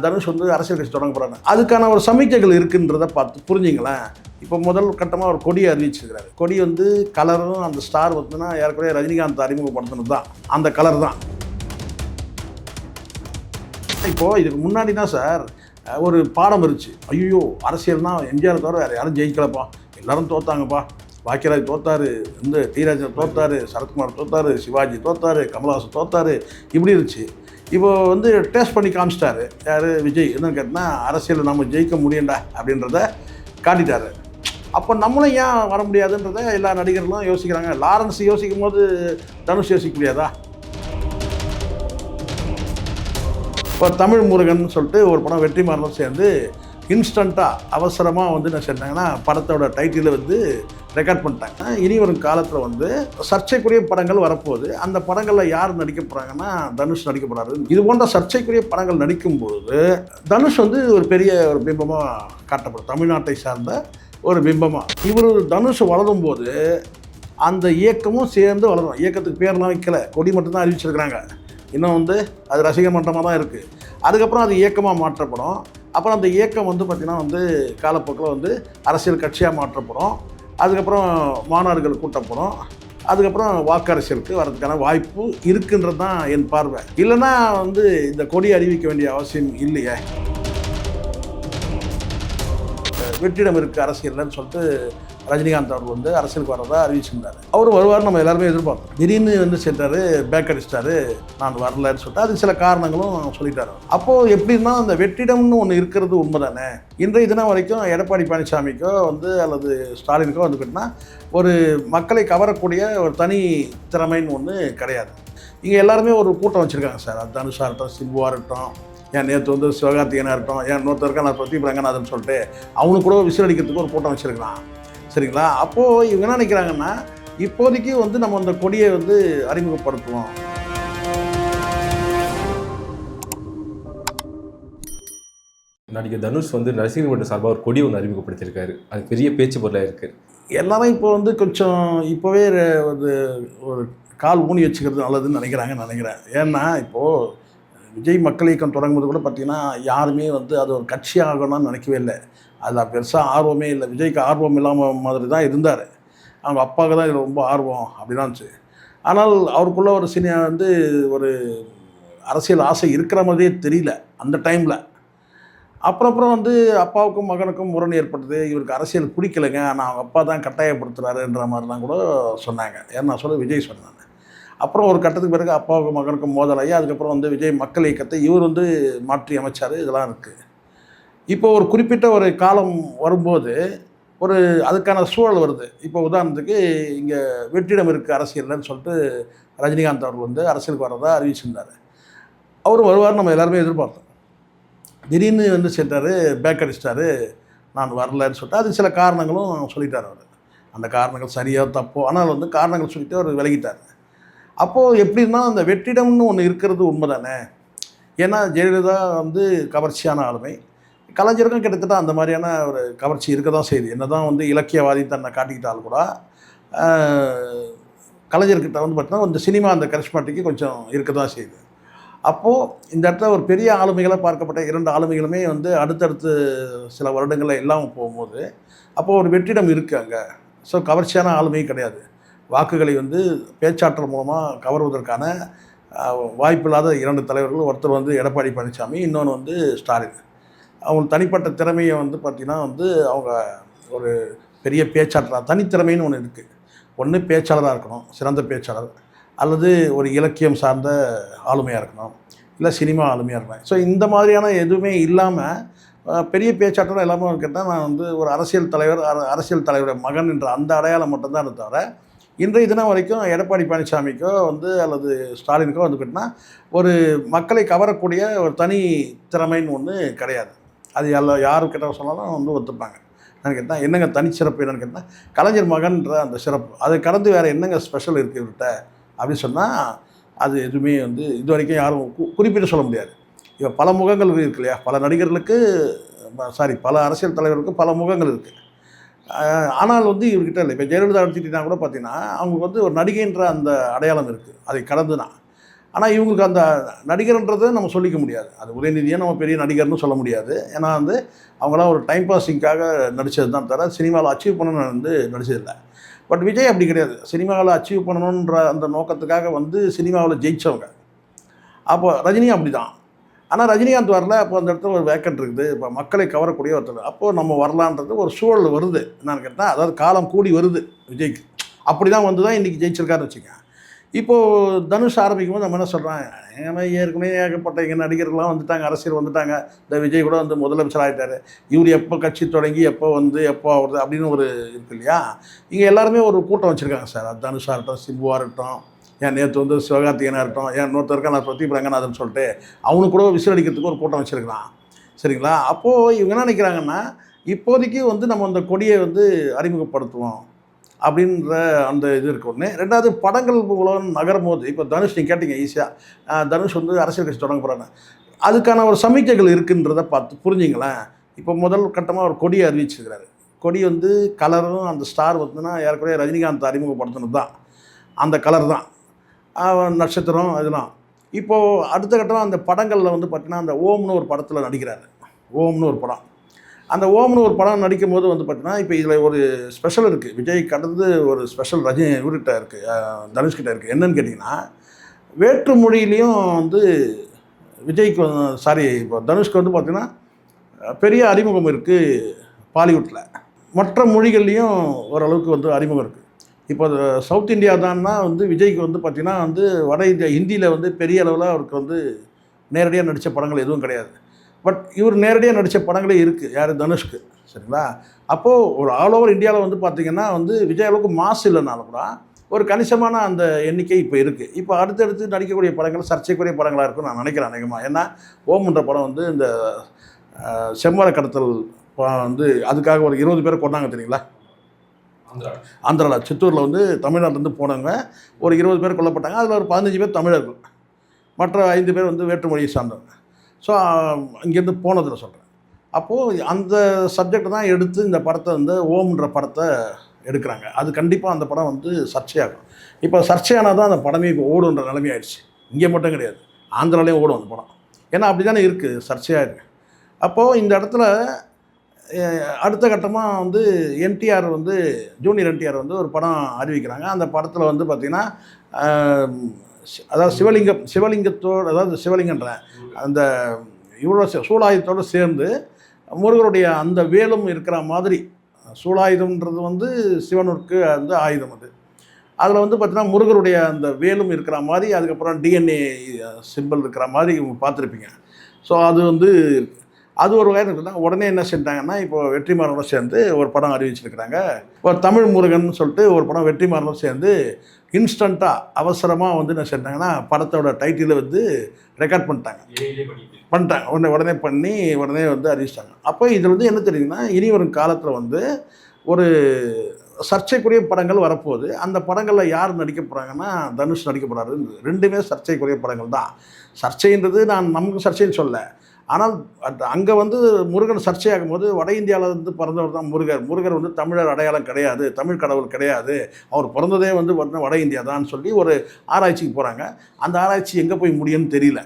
தனுஷ் வந்து அரசியல் கட்சி தொடங்க போகிறாங்க. அதுக்கான ஒரு சமிக்கைகள் இருக்குன்றதை பார்த்து புரிஞ்சுங்களேன். இப்போ முதல் கட்டமாக ஒரு கொடியை அறிவிச்சிருக்கிறாரு. கொடி வந்து கலரும் அந்த ஸ்டார் வந்துன்னா ஏற்கனவே ரஜினிகாந்த் அறிமுகப்படுத்தினது தான் அந்த கலர் தான். இப்போது இதுக்கு முன்னாடி தான் சார் ஒரு பாடம் இருந்துச்சு. ஐயோ அரசியல்னா எம்ஜிஆர் தவிர வேறு யாரும் ஜெயிக்கலப்பா, எல்லாரும் தோத்தாங்கப்பா, பாக்கியராஜ் தோத்தாரு, இந்த டி ராஜன் தோத்தாரு, சரத்குமார் தோத்தாரு, சிவாஜி தோத்தாரு, கமல்ஹாசன் தோத்தாரு, இப்படி இருந்துச்சு. இப்போ வந்து டேஸ்ட் பண்ணி காமிச்சிட்டாரு யார் விஜய். என்னன்னு கேட்டால் அரசியலில் நம்ம ஜெயிக்க முடியண்டா அப்படின்றத காட்டிட்டாரு. அப்போ நம்மளும் ஏன் வர முடியாதுன்றதை எல்லா நடிகர்களும் யோசிக்கிறாங்க. லாரன்ஸ் யோசிக்கும் போது தனுஷ் யோசிக்க முடியாதா? இப்போ தமிழ் முருகன் சொல்லிட்டு ஒரு படம் வெற்றிமாறனும் சேர்ந்து இன்ஸ்டண்ட்டாக அவசரமாக வந்து என்ன சொன்னாங்கன்னா படத்தோட டைட்டிலை வந்து ரெக்கார்ட் பண்ணிட்டாங்க. இனி வரும் காலத்தில் வந்து சர்ச்சைக்குரிய படங்கள் வரப்போகுது. அந்த படங்களில் யார் நடிக்க போகிறாங்கன்னா தனுஷ் நடிக்க போகிறாரு. இது போன்ற சர்ச்சைக்குரிய படங்கள் நடிக்கும்போது தனுஷ் வந்து ஒரு பெரிய ஒரு பிம்பமாக காட்டப்படும், தமிழ்நாட்டை சார்ந்த ஒரு பிம்பமாக. இவர் தனுஷ் வளரும் போது அந்த இயக்கமும் சேர்ந்து வளரும். இயக்கத்துக்கு பேர்லாம் வைக்கல, கொடி மட்டும்தான் அறிவிச்சிருக்கிறாங்க. இன்னும் வந்து அது ரசிகர் மன்றமாக தான் இருக்குது. அதுக்கப்புறம் அது இயக்கமாக மாற்றப்படும். அப்புறம் அந்த இயக்கம் வந்து பார்த்திங்கன்னா வந்து காலப்போக்கில் வந்து அரசியல் கட்சியாக மாற்றப்படும். அதுக்கப்புறம் மாநாடுகள் கூட்டப்படும். அதுக்கப்புறம் வாக்கு அரசியலுக்கு வரதுக்கான வாய்ப்பு இருக்குன்றது தான் என் பார்வை. இல்லைன்னா வந்து இந்த கொடி அறிவிக்க வேண்டிய அவசியம் இல்லையே. வெற்றிடம் இருக்குது அரசியல்னு சொல்லிட்டு ரஜினிகாந்த் அவர் வந்து அரசியலுக்கு வரதா அறிவிச்சிருந்தார். அவர் வருவார், நம்ம எல்லாருமே எதிர்பார்த்தோம். திடீர்னு வந்து சென்றார், பேக் அடிச்சிட்டாரு, நான் வரலன்னு சொல்லிட்டு அது சில காரணங்களும் சொல்லிட்டாரு. அப்போது எப்படின்னா அந்த வெற்றிடம்னு ஒன்று இருக்கிறது உண்மை தானே. இன்றைய தினம் வரைக்கும் எடப்பாடி பழனிசாமிக்கோ வந்து அல்லது ஸ்டாலினுக்கோ வந்து கேட்டிங்கன்னா ஒரு மக்களை கவரக்கூடிய ஒரு தனி திறமைன்னு ஒன்று கிடையாது. இங்கே எல்லாருமே ஒரு கூட்டம் வச்சுருக்காங்க சார். அது தனுஷாக இருக்கட்டும், சிம்புவாக இருக்கட்டும், ஏன் நேற்று வந்து சிவகார்த்திகேயனாக இருக்கட்டும், ஏன் இன்னொருத்தருக்கா நான் பிரதீப் ரங்கநாதன் சொல்லிட்டு அவனுக்கு கூட விசில் அடிக்கிறதுக்கு ஒரு கூட்டம் வச்சுருக்கலாம். சரிங்களா? அப்போது இவங்க என்ன நினைக்கிறாங்கன்னா இப்போதைக்கு வந்து நம்ம அந்த கொடியை வந்து அறிமுகப்படுத்துவோம். நடிகர் தனுஷ் வந்து ரசிகர் மன்ற சார்பாக ஒரு கொடி ஒன்று அறிமுகப்படுத்தியிருக்காரு. அது பெரிய பேச்சு பொருளாக இருக்குது. எல்லாரும் இப்போ வந்து கொஞ்சம் இப்போவே ஒரு கால் ஊனி வச்சுக்கிறது நல்லதுன்னு நினைக்கிறேன். ஏன்னா இப்போது விஜய் மக்கள் இயக்கம் தொடங்கும்போது கூட பார்த்திங்கன்னா யாருமே வந்து அது ஒரு கட்சி ஆகணும்னு நினைக்கவே இல்லை. அதில் பெருசாக ஆர்வமே இல்லை. விஜய்க்கு ஆர்வம் இல்லாமல் மாதிரி தான் இருந்தார். அவங்க அப்பாவுக்கு தான் இதில் ரொம்ப ஆர்வம் அப்படிதான் இருந்துச்சு. ஆனால் அவருக்குள்ள ஒரு வந்து ஒரு அரசியல் ஆசை இருக்கிற மாதிரியே தெரியல அந்த டைமில். அப்புறம் வந்து அப்பாவுக்கும் மகனுக்கும் முரண் ஏற்பட்டது. இவருக்கு அரசியல் பிடிக்கலைங்க, ஆனால் அவங்க அப்பா தான் கட்டாயப்படுத்துகிறாருன்ற மாதிரிலாம் கூட சொன்னாங்க. ஏன்னா விஜய் சொன்னாங்க. அப்புறம் ஒரு கட்டத்துக்கு பிறகு அப்பாவுக்கும் மகனுக்கும் மோதலாகி அதுக்கப்புறம் வந்து விஜய் மக்கள் இயக்கத்தை இவர் வந்து மாற்றி அமைச்சார். இதெல்லாம் இருக்குது. இப்போ ஒரு குறிப்பிட்ட ஒரு காலம் வரும்போது ஒரு அதுக்கான சூழல் வருது. இப்போ உதாரணத்துக்கு இங்கே வெற்றிடம் இருக்குது அரசியல்னு சொல்லிட்டு ரஜினிகாந்த் அவர் வந்து அரசியலுக்கு வரதா அறிவிச்சிருந்தார். அவர் வருவார், நம்ம எல்லாருமே எதிர்பார்த்தோம். திடீர்னு வந்து சென்றார், பேக் அடிச்சிட்டாரு, நான் வரலன்னு சொல்லிட்டு அது சில காரணங்களும் சொல்லிட்டார். அவர் அந்த காரணங்கள் சரியோ தப்போ, ஆனால் வந்து காரணங்கள் சொல்லிட்டு அவர் விலகிட்டார். அப்போது எப்படின்னா அந்த வெற்றிடம்னு ஒன்று இருக்கிறது உண்மை தானே. ஏன்னா ஜெயலலிதா வந்து கவர்ச்சியான ஆளுமை, கலைஞருக்கும் கிட்டத்தட்ட அந்த மாதிரியான ஒரு கவர்ச்சி இருக்க தான் செய்யுது. என்ன தான் வந்து இலக்கியவாதி தன்னை காட்டிக்கிட்டாலும் கூட கலைஞர்கிட்ட வந்து பார்த்தீங்கன்னா இந்த சினிமா அந்த கரிஸ்மாட்டிக்கு கொஞ்சம் இருக்க தான் செய்யுது. அப்போது இந்த இடத்துல ஒரு பெரிய ஆளுமைகளாக பார்க்கப்பட்ட 2 ஆளுமைகளுமே வந்து அடுத்தடுத்து சில வருடங்களில் இல்லாமல் போகும்போது அப்போது ஒரு வெற்றிடம் இருக்குது அங்கே. ஸோ கவர்ச்சியான ஆளுமையும் கிடையாது. வாக்குகளை வந்து பேச்சாற்றல் மூலமாக கவர்வதற்கான வாய்ப்பில்லாத 2 தலைவர்கள், ஒருத்தர் வந்து எடப்பாடி பழனிசாமி, இன்னொன்று வந்து ஸ்டாலின். அவங்க தனிப்பட்ட திறமையை வந்து பார்த்திங்கன்னா வந்து அவங்க ஒரு பெரிய பேச்சாற்றலாக தனித்திறமைன்னு ஒன்று இருக்குது. ஒன்று பேச்சாளராக இருக்கணும், சிறந்த பேச்சாளர், அல்லது ஒரு இலக்கியம் சார்ந்த ஆளுமையாக இருக்கணும், இல்லை சினிமா ஆளுமையாக இருக்கணும். ஸோ இந்த மாதிரியான எதுவுமே இல்லாமல் பெரிய பேச்சாற்றலாக எல்லாமே கேட்டால் நான் வந்து ஒரு அரசியல் தலைவருடைய மகன் என்ற அந்த அடையாளம் மட்டும்தான் தவிர இன்றைய தினம் வரைக்கும் எடப்பாடி பழனிசாமிக்கோ வந்து அல்லது ஸ்டாலினுக்கோ வந்து கேட்டால் ஒரு மக்களை கவரக்கூடிய ஒரு தனி திறமைன்னு ஒன்று கிடையாது. அது யார் கிட்ட சொன்னாலும் வந்து ஒத்துப்பாங்க. என்னென்னு கேட்டால் என்னங்க தனிச்சிறப்பு என்னென்னு கேட்டால் கலைஞர் மகன்ற அந்த சிறப்பு, அதை கடந்து வேறு என்னங்க ஸ்பெஷல் இருக்குது இவர்கிட்ட அப்படின்னு சொன்னால் அது எதுவுமே வந்து இது வரைக்கும் யாரும் குறிப்பிட்டு சொல்ல முடியாது. இப்போ பல முகங்கள் இருக்கு இல்லையா, பல நடிகர்களுக்கு பல அரசியல் தலைவர்களுக்கு பல முகங்கள் இருக்குது. ஆனால் வந்து இவர்கிட்ட இல்லை. இப்போ ஜெயலலிதா எடுத்துக்கிட்டீங்கன்னா கூட பார்த்தீங்கன்னா அவங்களுக்கு வந்து ஒரு நடிகைன்ற அந்த அடையாளம் இருக்குது. அதை கடந்து தான் ஆனால் இவங்களுக்கு அந்த நடிகர்ன்றதை நம்ம சொல்லிக்க முடியாது. அது உதயநிதியை நம்ம பெரிய நடிகர்னு சொல்ல முடியாது. ஏன்னா வந்து அவங்களாம் ஒரு டைம் பாஸிங்காக நடித்தது தான் தவிர சினிமாவில் அச்சீவ் பண்ணணும்னு வந்து நடிச்சதில்லை. பட் விஜய் அப்படி கிடையாது. சினிமாவில் அச்சீவ் பண்ணணுன்ற அந்த நோக்கத்துக்காக வந்து சினிமாவில் ஜெயித்தவங்க. அப்போ ரஜினியும் அப்படி தான். ஆனால் ரஜினிகாந்த் வரல. அப்போ அந்த இடத்துல ஒரு வேக்கண்ட் இருக்குது. இப்போ மக்களை கவரக்கூடிய ஒருத்தர். அப்போது நம்ம வரலான்றது ஒரு சூழல் வருது. என்னன்னு கேட்டால், அதாவது காலம் கூடி வருது விஜய்க்கு. அப்படி தான் வந்து தான் இன்றைக்கி ஜெயிச்சிருக்காருன்னு வச்சுக்கோங்க. இப்போது தனுஷ் ஆரம்பிக்கும் போது நம்ம என்ன சொல்கிறோம், ஏற்கனவே ஏகப்பட்ட எங்கள் நடிகர்கள்லாம் வந்துட்டாங்க, அரசியல் வந்துட்டாங்க. இந்த விஜய் கூட வந்து முதலமைச்சர் ஆகிட்டார். இவர் எப்போ கட்சி தொடங்கி எப்போ வந்து எப்போ ஆகுறது அப்படின்னு ஒரு இருக்கு இல்லையா. இங்கே எல்லாருமே ஒரு கூட்டம் வச்சுருக்காங்க சார். அது தனுஷாக இருக்கட்டும், சிம்புவாக இருக்கட்டும், ஏன் நேற்று வந்து சிவகார்த்திகேயனாக இருக்கட்டும், ஏன் இன்னொருத்தருக்கா நான் பிரதீப் ரங்கநாதன் சொல்லிட்டு அவனுக்கு கூட விசில் அடிக்கிறதுக்கு ஒரு கூட்டம் வச்சுருக்கலாம். சரிங்களா. அப்போது இவங்க என்ன நினைக்கிறாங்கன்னா, இப்போதைக்கு வந்து நம்ம அந்த கொடியை வந்து அறிமுகப்படுத்துவோம் அப்படின்ற அந்த இது இருக்கு ஒன்று. ரெண்டாவது படங்கள் உலகம் நகரும் போது இப்போ தனுஷ் நீங்கள் கேட்டீங்க ஈஸியாக, தனுஷ் வந்து அரசியல் கட்சி தொடங்க போகிறாங்க. அதுக்கான ஒரு சமிக்கைகள் இருக்குன்றதை பார்த்து புரிஞ்சிங்களேன். இப்போ முதல் கட்டமாக ஒரு கொடியை அறிவிச்சிருக்கிறாரு. கொடி வந்து கலரும் அந்த ஸ்டார் வந்துன்னா ஏற்கனவே ரஜினிகாந்த் அறிமுகப்படுத்தினது தான் அந்த கலர் தான், நட்சத்திரம் இதெல்லாம். இப்போது அடுத்த கட்டமாக அந்த படங்களில் வந்து பார்த்திங்கன்னா அந்த ஓம்னு ஒரு படத்தில் நடிக்கிறாரு. ஓம்னு ஒரு படம். அந்த ஓம்னு ஒரு படம் நடிக்கும் போது வந்து பார்த்திங்கன்னா இப்போ இதில் ஒரு ஸ்பெஷல் இருக்குது. விஜய் கடந்து ஒரு ஸ்பெஷல் ரஜினி இவர்கிட்ட இருக்குது, தனுஷ்கிட்ட இருக்குது. என்னன்னு கேட்டிங்கன்னா, வேற்று மொழியிலையும் வந்து விஜய்க்கு சாரி இப்போ தனுஷ்க்கு வந்து பார்த்திங்கன்னா பெரிய அறிமுகம் இருக்குது பாலிவுட்டில். மற்ற மொழிகள்லேயும் ஓரளவுக்கு வந்து அறிமுகம் இருக்குது. இப்போ சவுத் இந்தியா தான்னா வந்து விஜய்க்கு வந்து பார்த்திங்கன்னா வந்து வட இந்தியா ஹிந்தியில் வந்து பெரிய அளவில் அவருக்கு வந்து நேரடியாக நடித்த படங்கள் எதுவும் கிடையாது. பட் இவர் நேரடியாக நடித்த படங்களே இருக்குது. யார்? தனுஷ்க்கு. சரிங்களா. அப்போது ஒரு ஆல் ஓவர் இந்தியாவில் வந்து பார்த்திங்கன்னா வந்து விஜய் அளவுக்கு மாசு இல்லைனாலும் கூட ஒரு கணிசமான அந்த எண்ணிக்கை இப்போ இருக்குது. இப்போ அடுத்தடுத்து நடிக்கக்கூடிய படங்கள் சர்ச்சைக்குரிய படங்களாக இருக்குன்னு நான் நினைக்கிறேன் அநேகமாக. ஏன்னா ஓம்ன்ற படம் வந்து இந்த செம்மர கடத்தல் வந்து அதுக்காக ஒரு 20 பேரை கொண்டாங்க தெரியுங்களா. ஆந்திராவில் சித்தூரில் வந்து தமிழ்நாட்டிலேருந்து போனவங்க ஒரு 20 பேர் கொல்லப்பட்டாங்க. அதில் ஒரு 15 பேர் தமிழர்கள், மற்ற 5 பேர் வந்து வேற்றுமொழியை சார்ந்தவங்க. ஸோ இங்கேருந்து போனதில் சொல்கிறேன். அப்போது அந்த சப்ஜெக்ட் தான் எடுத்து இந்த படத்தை வந்து ஓம்ன்ற படத்தை எடுக்கிறாங்க. அது கண்டிப்பாக அந்த படம் வந்து சர்ச்சையாகும். இப்போ சர்ச்சையானால் தான் அந்த படமே இப்போ ஓடுன்ற நிலைமை ஆயிடுச்சு. இங்கே மட்டும் கிடையாது, ஆந்திராலேயும் ஓடும் அந்த படம். ஏன்னா அப்படி தானே இருக்குது, சர்ச்சையாக இருக்குது. அப்போது இந்த இடத்துல அடுத்த கட்டமாக வந்து என்டிஆர் வந்து ஜூனியர் என்டிஆர் வந்து ஒரு படம் அறிவிக்கிறாங்க. அந்த படத்தில் வந்து பார்த்திங்கன்னா அதாவது சிவலிங்கத்தோடு, அதாவது சிவலிங்கன்ற அந்த இவ்வளோ சூலாயுதத்தோடு சேர்ந்து முருகருடைய அந்த வேலும் இருக்கிற மாதிரி. சூலாயுதம்ன்றது வந்து சிவனுக்கு அந்த ஆயுதம். அதில் வந்து பார்த்திங்கன்னா முருகருடைய அந்த வேலும் இருக்கிற மாதிரி, அதுக்கப்புறம் டிஎன்ஏ சிம்பிள் இருக்கிற மாதிரி இவங்க பார்த்துருப்பீங்க. ஸோ அது வந்து அது ஒரு வகையில் இருக்குன்னா உடனே என்ன செஞ்சாங்கன்னா, இப்போ வெற்றிமாறனோட சேர்ந்து ஒரு படம் அறிவிச்சிருக்கிறாங்க. இப்போ தமிழ் முருகன் சொல்லிட்டு ஒரு படம் வெற்றிமாறனோட சேர்ந்து இன்ஸ்டண்ட்டாக அவசரமாக வந்து என்ன செஞ்சாங்கன்னா படத்தோட டைட்டிலை வந்து ரெக்கார்ட் பண்ணிட்டாங்க. உடனே பண்ணி உடனே வந்து அறிவிச்சிட்டாங்க. அப்போ இதில் வந்து என்ன தெரியுங்கன்னா, இனி வரும் காலத்தில் வந்து ஒரு சர்ச்சைக்குரிய படங்கள் வரப்போகுது. அந்த படங்களில் யார் நடிக்க போகிறாங்கன்னா, தனுஷ் நடிக்க போகிறாரு. ரெண்டுமே சர்ச்சைக்குரிய படங்கள் தான். சர்ச்சைன்றது நான் நமக்கு சர்ச்சைன்னு சொல்ல, ஆனால் அங்கே வந்து முருகன் சர்ச்சையாகும் போது வட இந்தியாவில் வந்து பிறந்தவர் தான் முருகர். முருகர் வந்து தமிழர் அடையாளம் கிடையாது, தமிழ் கடவுள் கிடையாது, அவர் பிறந்ததே வந்து வட இந்தியா தான் சொல்லி ஒரு ஆராய்ச்சிக்கு போகிறாங்க. அந்த ஆராய்ச்சி எங்கே போய் முடியும்னு தெரியல.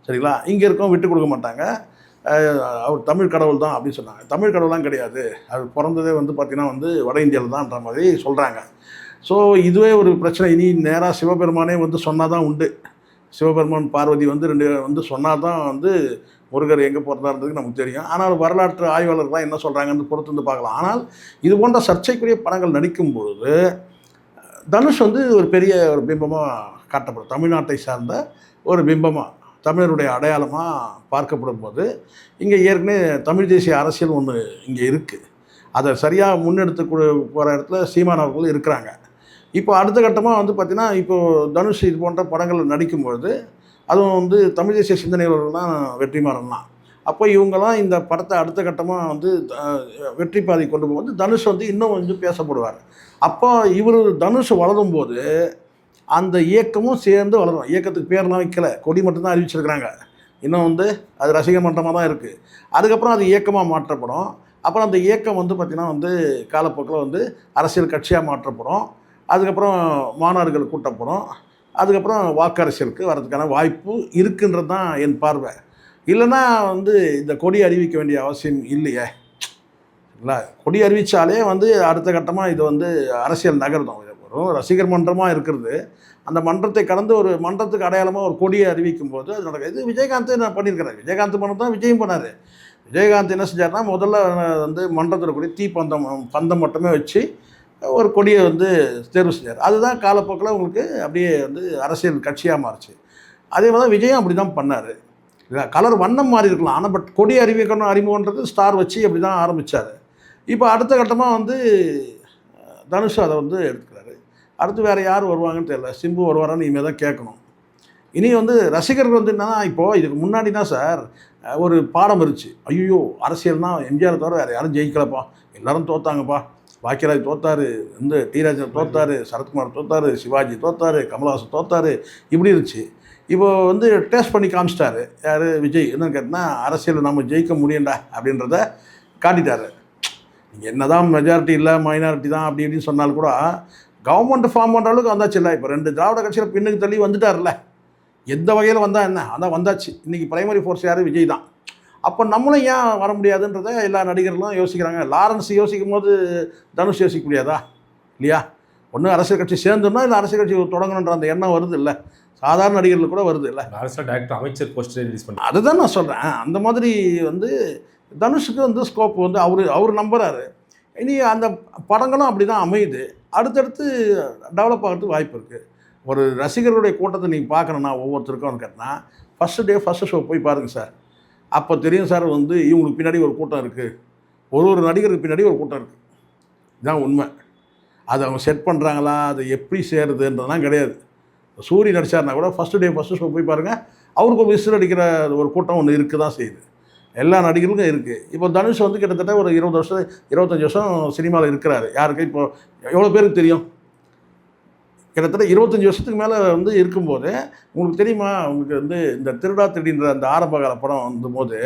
சரிங்களா. இங்கே இருக்கவும் விட்டு கொடுக்க மாட்டாங்க. அவர் தமிழ் கடவுள் தான் அப்படின்னு சொன்னாங்க. தமிழ் கடவுள்லாம் கிடையாது, அவர் பிறந்ததே வந்து பார்த்திங்கன்னா வந்து வட இந்தியாவில் தான்ன்ற மாதிரி சொல்கிறாங்க. ஸோ இதுவே ஒரு பிரச்சனை. இனி நேராக சிவபெருமானே வந்து சொன்னால் தான் உண்டு. சிவபெருமான் பார்வதி வந்து 2 வந்து சொன்னால் தான் வந்து முருகர் எங்கே பிறந்தாருன்றதுக்கு நமக்கு தெரியும். ஆனால் வரலாற்று ஆய்வாளர்கள்லாம் என்ன சொல்கிறாங்கன்னு பொறுத்து வந்து பார்க்கலாம். ஆனால் இது போன்ற சர்ச்சைக்குரிய படங்கள் நடிக்கும்பொழுது தனுஷ் வந்து ஒரு பெரிய ஒரு பிம்பமாக காட்டப்படும். தமிழ்நாட்டை சார்ந்த ஒரு பிம்பமாக, தமிழருடைய அடையாளமாக பார்க்கப்படும் போது இங்கே ஏற்கனவே தமிழ் தேசிய அரசியல் ஒன்று இங்கே இருக்குது. அதை சரியாக முன்னெடுத்து போகிற இடத்துல சீமான் அவர்கள் இருக்கிறாங்க. இப்போ அடுத்த கட்டமாக வந்து பார்த்திங்கன்னா, இப்போது தனுஷ் இது போன்ற படங்கள் நடிக்கும்பொழுது அதுவும் வந்து தமிழ் தேசிய சிந்தனைகள் தான் வெற்றிமாறன்லாம். அப்போ இவங்கெல்லாம் இந்த படத்தை அடுத்த கட்டமாக வந்து வெற்றி பாதை கொண்டு போகும்போது தனுஷ் வந்து இன்னும் வந்து பேசப்படுவார். அப்போ இவர் தனுஷ் வளரும்போது அந்த இயக்கமும் சேர்ந்து வளரும். இயக்கத்துக்கு பேர்லாம் வைக்கல, கொடி மட்டும்தான் அறிவிச்சிருக்கிறாங்க. இன்னும் வந்து அது ரசிகர் மன்றமாக தான் இருக்குது. அதுக்கப்புறம் அது இயக்கமாக மாற்றப்படும். அப்புறம் அந்த இயக்கம் வந்து பார்த்திங்கன்னா வந்து காலப்போக்கில் வந்து அரசியல் கட்சியாக மாற்றப்படும். அதுக்கப்புறம் மாநாடுகள் கூட்டப்படும். அதுக்கப்புறம் வாக்கு அரசியலுக்கு வர்றதுக்கான வாய்ப்பு இருக்குன்றது தான் என் பார்வை. இல்லைன்னா வந்து இந்த கொடி அறிவிக்க வேண்டிய அவசியம் இல்லையே. இல்லை, கொடி அறிவித்தாலே வந்து அடுத்த கட்டமாக இது வந்து அரசியல் நகர்தான். ஒரு ரசிகர் மன்றமாக இருக்கிறது, அந்த மன்றத்தை கடந்து ஒரு மன்றத்துக்கு அடையாளமாக ஒரு கொடியை அறிவிக்கும் போது அது நடக்குது. இது விஜயகாந்தே நான் பண்ணியிருக்கிறேன். விஜயகாந்த் பண்ண தான் விஜயம் பண்ணார். விஜயகாந்த் என்ன செஞ்சார்னா, முதல்ல வந்து மன்றத்தில் கூடிய பந்தம் மட்டுமே வச்சு ஒரு கொடியை வந்து தேர்வு செஞ்சார். அதுதான் காலப்போக்கில் உங்களுக்கு அப்படியே வந்து அரசியல் கட்சியாக மாறுச்சு. அதே மாதிரி தான் விஜயம் அப்படி தான் பண்ணார். இல்லை, கலர் வண்ணம் மாறி இருக்கலாம், ஆனால் பட் கொடி அறிமுகன்றது ஸ்டார் வச்சு அப்படி தான் ஆரம்பித்தார். இப்போ அடுத்த கட்டமாக வந்து தனுஷ் அதை வந்து எடுத்துக்கிறாரு. அடுத்து வேறு யார் வருவாங்கன்னு தெரியல. சிம்பு வருவாரான்னு இனிமேல் தான் கேட்கணும். இனி வந்து ரசிகர்கள் வந்து என்னன்னா, இப்போது இதுக்கு முன்னாடி தான் சார் ஒரு பாடம் இருந்துச்சு. ஐயோ, அரசியல்னால் எம்ஜிஆர் தவிர வேறு யாரும் ஜெயிக்கலப்பா, எல்லோரும் தோத்தாங்கப்பா. பாக்கியராஜ் தோத்தார், வந்து டி ராஜன் தோத்தார், சரத்குமார் தோத்தார், சிவாஜி தோத்தார், கமல்ஹாசன் தோத்தார், இப்படி இருந்துச்சு. இப்போ வந்து டேஸ்ட் பண்ணி காமிச்சிட்டாரு யார், விஜய். என்னன்னு கேட்டால், அரசியல் நம்ம ஜெயிக்க முடியண்டா அப்படின்றத காட்டிட்டார். நீங்கள் என்ன தான் மெஜாரிட்டி இல்லை மைனாரிட்டி தான் அப்படி இப்படின்னு சொன்னாலும் கூட கவர்மெண்ட் ஃபார்ம் பண்ணுற அளவுக்கு வந்தாச்சு இல்லை. இப்போ 2 திராவிட கட்சியில் பின்னுக்கு தள்ளி வந்துட்டார்ல. எந்த வகையில் வந்தால் என்ன, அதான் வந்தாச்சு. இன்றைக்கி பிரைமரி ஃபோர்ஸ் யார், விஜய் தான். அப்போ நம்மளும் ஏன் வர முடியாதுன்றதை எல்லா நடிகர்களும் யோசிக்கிறாங்க. லாரன்ஸ் யோசிக்கும் போது தனுஷ் யோசிக்க முடியாதா? இல்லையா? ஒன்று அரசியல் கட்சி சேர்ந்துன்னா, இல்லை அரசியல் கட்சி தொடங்கணுன்ற அந்த எண்ணம் வருது இல்லை, சாதாரண நடிகர்கள் கூட வருது இல்லை. டேரக்டர் அமைச்சர் போஸ்டர் ரிலீஸ் பண்ணி அதுதான் நான் சொல்கிறேன். அந்த மாதிரி வந்து தனுஷுக்கு வந்து ஸ்கோப் வந்து அவர் நம்புகிறாரு. இனி அந்த படங்களும் அப்படி தான் அமையுது. அடுத்தடுத்து டெவலப் ஆகிறதுக்கு வாய்ப்பு இருக்குது. ஒரு ரசிகர்களுடைய கூட்டத்தை நீங்கள் பார்க்கணுன்னா ஒவ்வொருத்தருக்கும் கேட்டால், ஃபஸ்ட்டு ஷோ போய் பாருங்கள் சார். அப்போ தெரியும் சார் வந்து இவங்களுக்கு பின்னாடி ஒரு கூட்டம் இருக்குது, ஒரு நடிகருக்கு பின்னாடி ஒரு கூட்டம் இருக்குது. இதுதான் உண்மை. அதை அவங்க செட் பண்ணுறாங்களா, அதை எப்படி சேருதுன்றதுலாம் கிடையாது. சூரி நடிச்சார்னா கூட ஃபஸ்ட்டு ஷோ போய் பாருங்கள், அவருக்கு ஒரு விசில் அடிக்கிற ஒரு கூட்டம் ஒன்று இருக்குது தான் செய்யுது. எல்லா நடிகர்களுக்கும் இருக்குது. இப்போ தனுஷ் வந்து கிட்டத்தட்ட ஒரு 25 வருஷம் சினிமாவில் இருக்கிறாரு. யாருக்கு இப்போ எவ்வளோ பேருக்கு தெரியும்? கிட்டத்தட்ட 25 வருஷத்துக்கு மேலே வந்து இருக்கும்போது உங்களுக்கு தெரியுமா, உங்களுக்கு வந்து இந்த திருடா திருடின்ற அந்த ஆரம்பகால படம் வந்தபோது,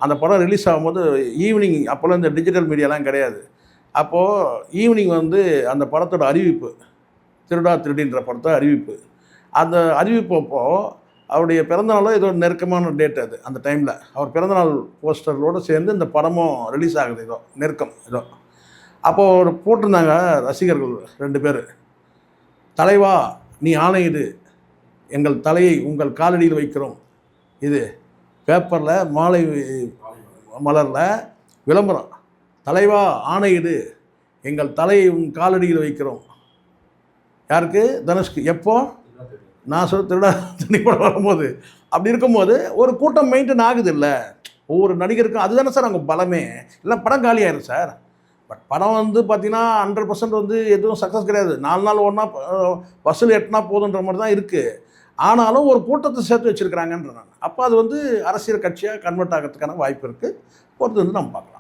அந்த படம் ரிலீஸ் ஆகும்போது ஈவினிங், அப்போல்லாம் இந்த டிஜிட்டல் மீடியாலாம் கிடையாது. அப்போது ஈவினிங் வந்து அந்த படத்தோட அறிவிப்பு, திருடா திருடின்ற படத்தை அறிவிப்பு, அந்த அறிவிப்பு அப்போது அவருடைய பிறந்தநாளும் ஏதோ நெருக்கமான டேட் அது. அந்த டைமில் அவர் பிறந்தநாள் போஸ்டரோடு சேர்ந்து இந்த படமும் ரிலீஸ் ஆகுது, ஏதோ நெருக்கம் ஏதோ. அப்போது போட்டிருந்தாங்க ரசிகர்கள் 2 பேர், தலைவா நீ ஆணையிடு, எங்கள் தலையை உங்கள் காலடியில் வைக்கிறோம். இது பேப்பரில் மாலை மலரில் விளம்பரம். தலைவா ஆணையிடு, எங்கள் தலையை உன் காலடியில் வைக்கிறோம். யாருக்கு? தனுஷ்க்கு. எப்போ? நான் சொல்ல திருடா தண்ணி படம் வரும்போது. அப்படி இருக்கும்போது ஒரு கூட்டம் மெயின்டைன் ஆகுது இல்லை, ஒவ்வொரு நடிகருக்கும். அதுதானே சார் அவங்க பலமே. இல்லை படம் காலியாயிரும் சார். பட் படம் வந்து பார்த்திங்கன்னா 100% வந்து எதுவும் சக்ஸஸ் கிடையாது. 4 நாள் ஒன்றா வசூல் எட்டினா போதுன்ற மாதிரி தான் இருக்குது. ஆனாலும் ஒரு கூட்டத்தை சேர்த்து வச்சுருக்கிறாங்கன்ற நான். அப்போ அது வந்து அரசியல் கட்சியாக கன்வெர்ட் ஆகிறதுக்கான வாய்ப்பு இருக்குது. பொறுத்து வந்து நம்ம பார்க்கலாம்.